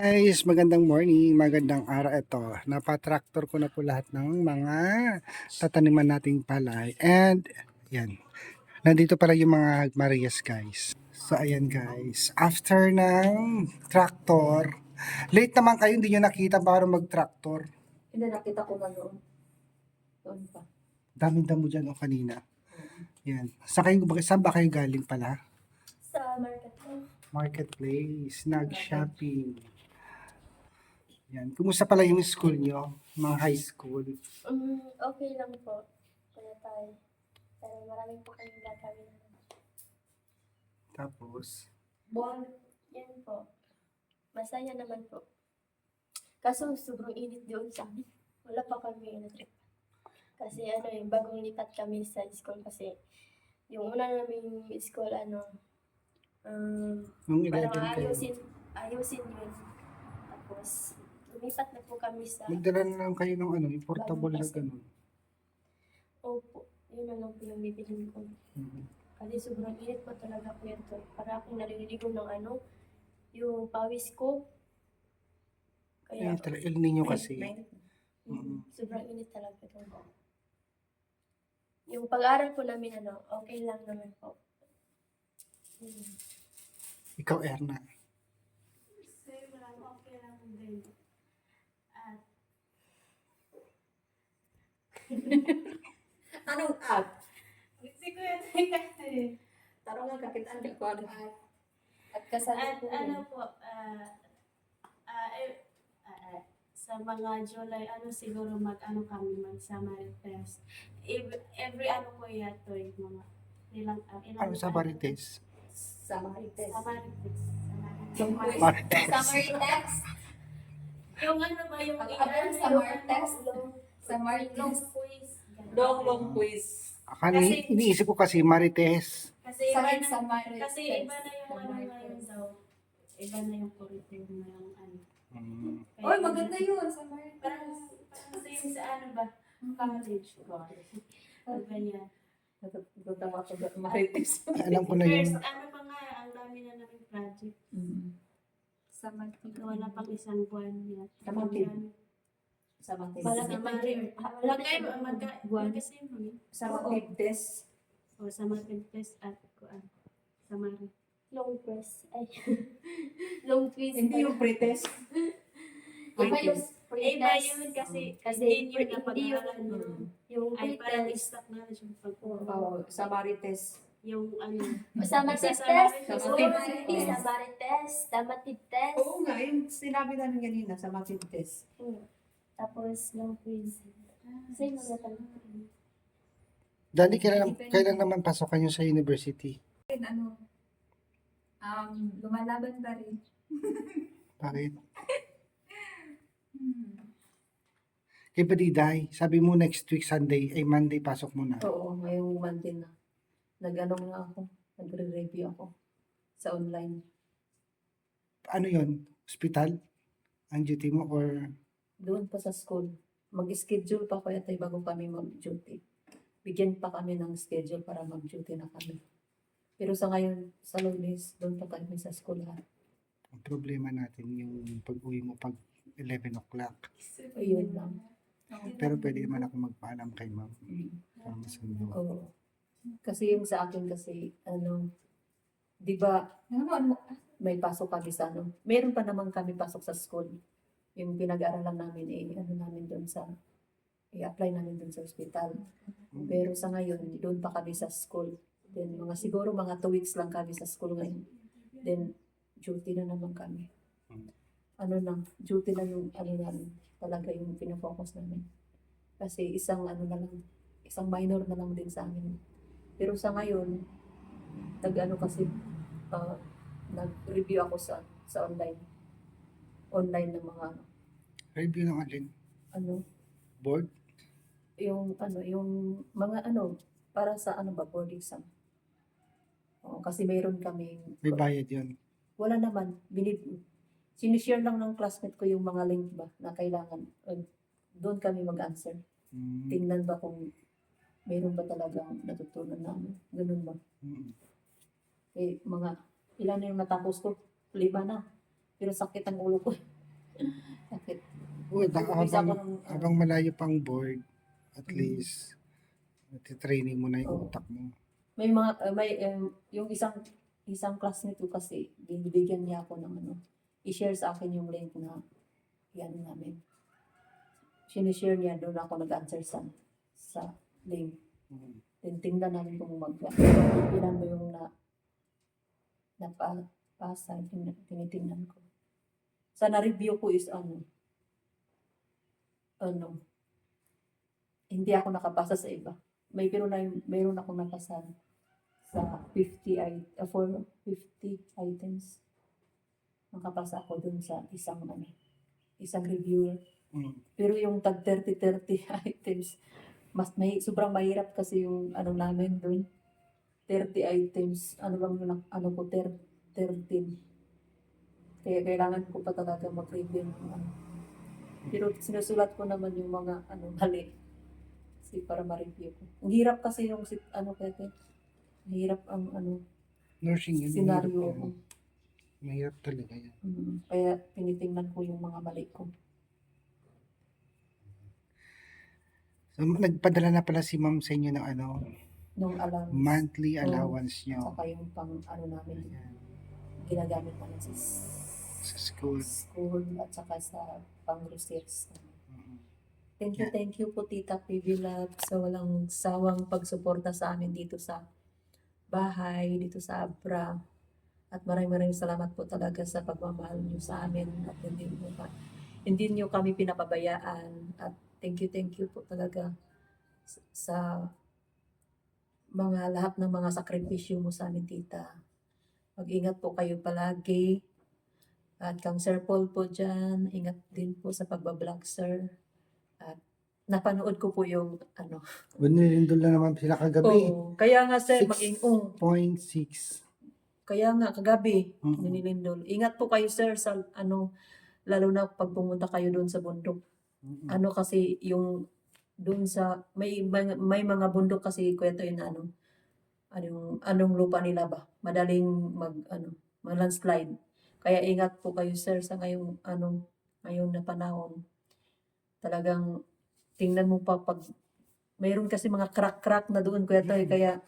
Guys, magandang morning, magandang araw ito. Napatraktor ko na po lahat ng mga tataniman nating palay. And, yan. Nandito pala yung mga Marias, guys. So, ayan, guys. After ng tractor, late naman kayo, hindi nyo nakita para mag-tractor. Hindi, nakita ko na doon. Doon pa. Daming damo dyan o kanina. Yan. Saan ba kayo galing pala? Sa marketplace. Marketplace, nag-shopping. Yan. Kumusta pala yung school nyo? Mga high school? Okay lang po. Kaya tayo. Pero maraming po kayong gagawin. Tapos, Yan po. Masaya naman po. Kaso sobrang init doon sa amin. Wala pa kami electric. Kasi bagong lipat kami sa school kasi yung una naming school, nung 11 parang kayo, ayusin yun. Tapos, lumipat na po kami sa... magdala na lang kayo ng yung portable na ganun. Opo, yun na lang po yung bibilin ko. Kasi sobrang init pa talaga po yan to. Para akong naliligo ng yung pawis ko. Kaya talaga, El Nino kasi. Sobrang init talaga to. Yung pag-aaral po namin, okay lang naman po. Ikaw, Erna. Kasi walang okay lang din. At... Anong at? Kasi ko yan kasi. Tarong nga kakitaan ka ko ano. At kasama po sa mga July, siguro kami mag-summer test. Every ko yato yung mga Ano sa Marites? Sa Marites. Summer test. Marites. Summer test. Yung ba yung Summer test. Summer long test. quiz. Long quiz. Akala, iniisip ko kasi Marites. Kasi iba na, Summer kasi test. iba na yung ngayon daw. Iba na yung curriculum na yung Oy, maganda yun. Summer Parang test. same sa college. Ganyan. Natatawa ko ba? Marites. Alam ko na First, yung, pa nga, ang dami na namin project. Summer test. Wala pang isang buwan yan. Summer test. Summer test. Wala kasi mo. Summer test. O sa mga test at sa mga long quiz. Ay. Long quiz. Hindi yung pre-test. Iba yung Pre-test. iba yun kasi hindi yun na pag-aralan mo. Yung Ay, parang stock na yung Oo, Summer test. yung Summative test, summative test, Oo nga, yung sinabi namin kanina sa math test. tapos long quiz. Same na talaga. Dali, kailan naman pasokan nyo sa university? lumalaban pa rin. Bakit? Kay Padiday, sabi mo next week Monday pasok mo na. Oo, ngayong Monday na. Nag-ano nga ako, nagre-review ako sa online. Ano yon? Hospital? Ang duty mo or Doon pa sa school. Mag-schedule pa kaya tayo bago kami mag-duty. Bigyan pa kami ng schedule para mag-duty na kami. Pero sa ngayon, sa Lunes, doon pa kami sa school ha. ang problema natin yung pag-uwi mo pag 11 o'clock. Ayun lang. Pero pwede naman ako magpaalam kay ma'am. Para masundo. Oo. Kasi yung sa akin kasi, di ba, may pasok kami sa meron pa naman kami pasok sa school. Yung pinag-aaralan namin, namin doon i-apply namin doon sa hospital. Pero sa ngayon, doon pa kami sa school. Then, siguro mga 2 weeks lang kami sa school ngayon. Then, duty na naman kami. Duty na yung, namin, talaga yung pinafocus namin. Kasi isang minor na lang din sa amin. Pero sa ngayon, nag-review ako sa online. Online ng mga, Review ng alin? Board? yung mga para sa board exam. Oo, kasi mayroon kami. May bayad yun. Wala naman. Sinishare lang ng classmate ko yung mga link ba na kailangan. Doon kami mag-answer. Tingnan ba kung mayroon ba talagang natutunan namin. Ganun ba? Mga ilan na yung natapos ko? 5 na. Pero sakit ang ulo ko. Sakit. Uy, Umpisa ako habang, ng, habang malayo pang board, at Mm. least, training mo na yung Oo. utak mo. may mga, yung isang classmate ko kasi, binibigyan niya ako ng ano, i-share sa akin yung link na yan namin. Sinishare niya, doon ako nag-answer sa link. Mm. Then tingnan namin kung ilan ba yung napasa, tinitingnan ko. Sa na-review ko is hindi ako nakapasa sa iba. Mayroon ako napasa sa 50 items. Nakapasa ako dun sa isang reviewer. Mm. Pero yung tag 30 items, sobrang mahirap kasi yung namin doon. 30 items, lang yun, ko, 13. Kaya kailangan ko pa talaga mag-review ng Pero sinusulat ko naman yung mga mali. Kasi para ma-review ko. Ang hirap kasi yung Kete. Mahirap ang Nursing yun, mahirap senaryo yan. ko. Mahirap talaga yan. Kaya tinitingnan ko yung mga mali ko. So, nagpadala na pala si ma'am sa inyo ng Nung alam, monthly allowance nyo saka yung namin, ginagamit namin sa sa school. at saka sa pang-research. Mm. Thank you po Tita PV Love sa walang sawang pagsuporta sa amin dito sa bahay, dito sa Abra. At maraming salamat po talaga sa pagmamahal niyo sa amin at hindi niyo kami pinapabayaan. At thank you po talaga sa lahat ng mga sakripisyo mo sa amin, Tita. Mag-ingat po kayo palagi. At kang Sir Paul po dyan, ingat din po sa pagbablog, sir. At napanood ko po yung Bunilindol na naman sila kagabi. Oo, kaya nga sir, 6.6. Kaya nga kagabi, Mm. nililindol. Ingat po kayo sir sa lalo na pag pumunta kayo doon sa bundok. Mm. Kasi yung doon sa may mga bundok kasi kwento yun anong lupa nila ba madaling landslide, kaya ingat po kayo sir sa ngayon na panahon. Talagang tingnan mo pa pag mayroon kasi mga crack na doon kwento kaya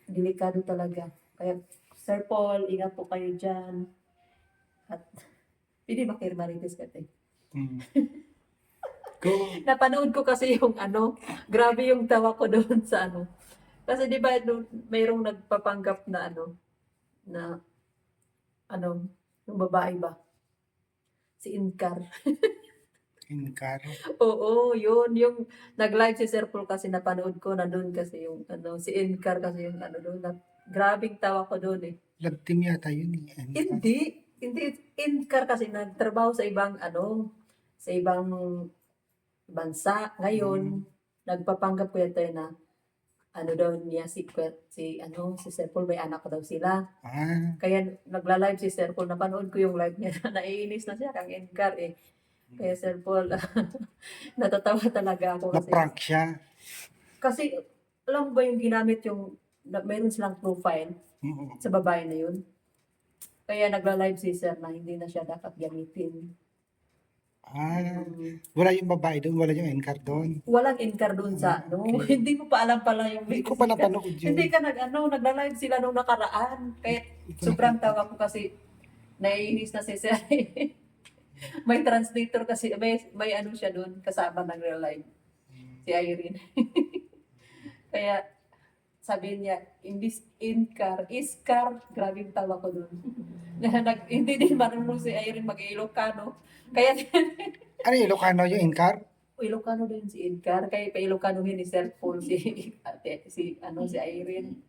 delikado talaga. Kaya Sir Paul, ingat po kayo dyan. At pwede ba kayo marites kate? Mm. Go. Napanood ko kasi yung grabe yung tawa ko doon sa Kasi di ba mayroong nagpapanggap na na yung babae ba? Si Inkar. Inkar. Oo, yun. Yung nag-live si Sir Paul kasi napanood ko na doon kasi yung si Inkar kasi yung doon. Grabing tawa ko doon eh. Love team yata yun eh. Inkar. Hindi. Inkar kasi nagtrabaho sa ibang sa ibang bansa. Ngayon, nagpapanggap ko yata na daw niya si Sir Paul, may anak ko daw sila. Ah. Kaya nagla-live si Sir Paul, napanood ko yung live niya, naiinis na siya kang Edgar eh. Kaya Sir Paul, natatawa talaga ako kasi. Na-prank siya. Kasi, alam mo ba yung ginamit mayroon silang profile Mm. sa babae na yun. Kaya nagla-live si Sir na hindi na siya dapat gamitin. Ah. Wala yung babae doon, wala yung Inkar doon. Walang Edgar doon sa Okay. Hindi mo pa alam pala yung Hindi ko pa napanood yun. Hindi ka nagla-live sila nung nakaraan. Kaya sobrang tawa ko kasi naiinis na si Sir. May translator kasi, may siya doon kasama ng real live. Si Irene. Kaya sabi niya, imbis iskar, grabing tawa ko doon. Hindi din marunong si Irene mag-Ilocano. Kaya Ano yung Ilocano yung Inkar? Ilocano din si Edgar, kaya pa Ilocanohin ni Sir Paul si Irene.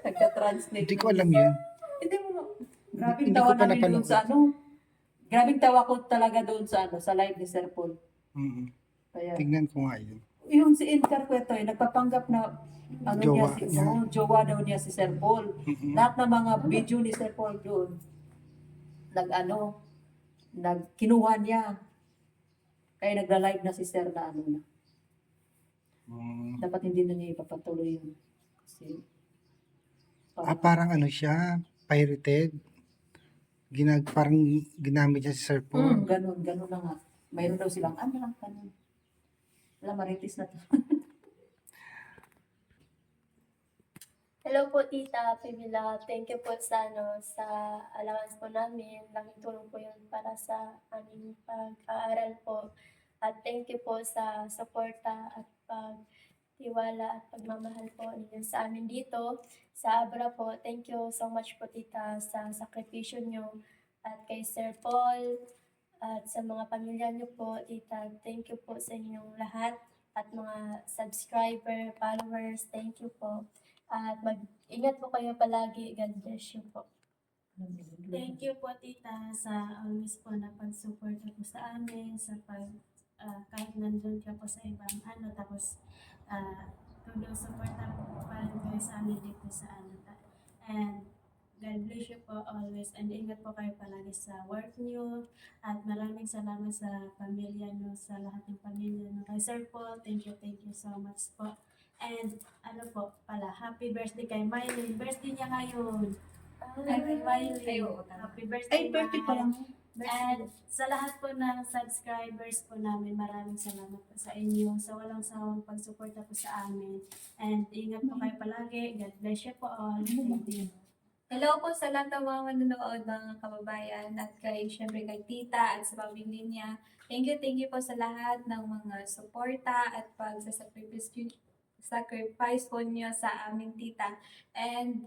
Nagka-translate. Hindi ko alam yun. Hindi mo grabing Hindi tawa ko pa namin doon napanood. sa grabing tawa ko talaga doon sa live ni Sir Paul. Mm. Kaya Tingnan ko nga yun. yung si Edgar kwento nagpapanggap na Jowa jowa daw niya si Sir Paul. Mm-mm. Lahat ng mga video ni Sir Paul doon kinuha niya. Kaya nagla-live na si Sir na na. Mm. Dapat hindi na niya ipapatuloy yun. Kasi Parang siya, pirated. parang ginamit niya si Sir Paul. Ganun na nga. Mayroon daw silang anak, ganun. Wala, maritis na to. Hello po, Tita Pimila. Thank you po sa, sa allowance po namin. Laking tulong po yun para sa aming pag-aaral po. At thank you po sa suporta at pagtiwala at pagmamahal po ninyo sa amin dito sa Abra po. Thank you so much po, Tita, sa sakripisyo nyo. At kay Sir Paul at sa mga pamilya nyo po, Tita. Thank you po sa inyong lahat at mga subscriber, followers. Thank you po. At mag-ingat po kayo palagi. God bless you po. Thank you po, Tita, sa always po na pag-suporta po sa amin, sa kahit nandun ka po sa ibang tapos suporta po pa rin kayo sa amin dito sa And God bless you po always, and ingat po kayo palagi sa work niyo, at maraming salamat sa pamilya niyo, sa lahat ng pamilya niyo. Kay Sir Paul, thank you so much po. And happy birthday kay Miley. Birthday niya ngayon. Kay Miley. Happy birthday. Ay, birthday pa lang. And sa lahat po ng subscribers po namin, maraming salamat po sa inyo sa walang sawang pagsuporta po sa amin. And ingat po kayo palagi. God bless you po all. Thank you. Hello po sa lahat ng mga manonood, mga kababayan, at syempre kay Tita at sa pamilya niya. Thank you po sa lahat ng mga suporta at sacrifice po niyo sa aming tita. And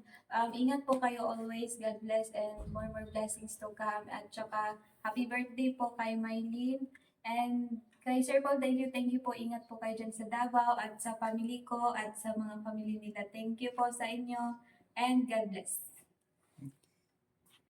ingat po kayo always. God bless and more blessings to come. At saka happy birthday po kay Mylene. And kay Sir Paul, thank you po. Ingat po kayo dyan sa Davao at sa family ko at sa mga family nila. Thank you po sa inyo and God bless.